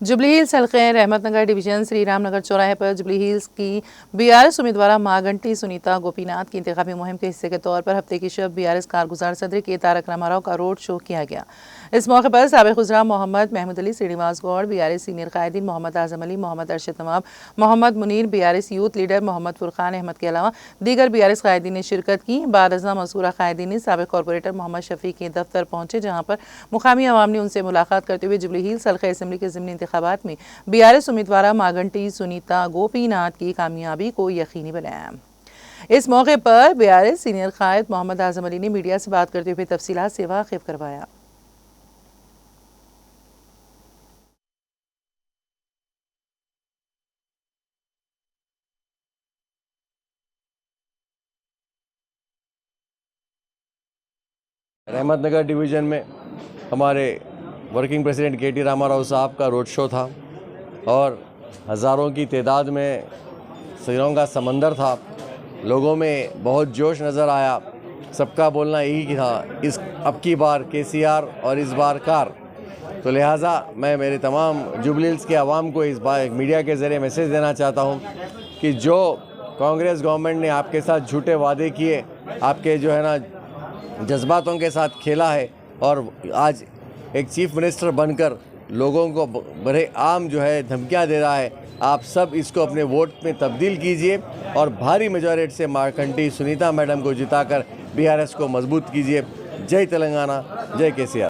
Jubilee hills हल्के Rahmat Nagar division Shri Ramnagar चौराहे पर जुबली हिल्स की बीआरएस उम्मीदवार मागंटी सुनीता गोपीनाथ की इंतखाबी मुहिम के हिस्से के तौर पर हफ्ते की शब बीआरएस कारगुजार सदर के तारक रामाराव का रोड शो किया गया। इस मौके पर साबिक वज़रा मोहम्मद महमूद अली, श्रीनिवास गौड़, बीआरएस सीनियर कायदीन Mohammed Azam Ali, Mohammed Arshad Nawab, Mohammed Munir, BRS youth leader Mohammed Furqan Ahmed के अलावा दीगर बीआरएस कायदीन ने शिरकत की। बाद अज़ा मज़कूरा कायदीन ने साबिक कॉरपोरेटर मोहम्मद शफी के दफ्तर पहुंचे, जहाँ पर मुकामी अवाम ने उनसे मुलाकात करते हुए जुबली हिल्स हल्के असम्बली के ज़िमनी इंतखाबात में बीआरएस उम्मीदवार मागंटी सुनीता गोपीनाथ की कामयाबी को यकीनी बनाया। इस मौके पर बीआरएस सीनियर कायद मोहम्मद आजम अली ने मीडिया से बात करते हुए तफसीलात से वाकिफ करवाया। रहमतनगर डिवीज़न में हमारे वर्किंग प्रेसिडेंट के टी रामाराव साहब का रोड शो था और हज़ारों की तादाद में सिरों का समंदर था। लोगों में बहुत जोश नज़र आया। सबका बोलना यही था, इस अब की बार केसीआर और इस बार कार। तो लिहाजा मैं मेरे तमाम जुबली हिल्स के अवाम को इस बार मीडिया के ज़रिए मैसेज देना चाहता हूँ कि जो कांग्रेस गवर्नमेंट ने आपके साथ झूठे वादे किए, आपके जो है ना जज्बातों के साथ खेला है और आज एक चीफ मिनिस्टर बनकर लोगों को बड़े आम जो है धमकियां दे रहा है। आप सब इसको अपने वोट में तब्दील कीजिए और भारी मेजॉरिटी से मागंटी सुनीता मैडम को जिताकर बीआरएस को मजबूत कीजिए। जय तेलंगाना, जय केसीआर।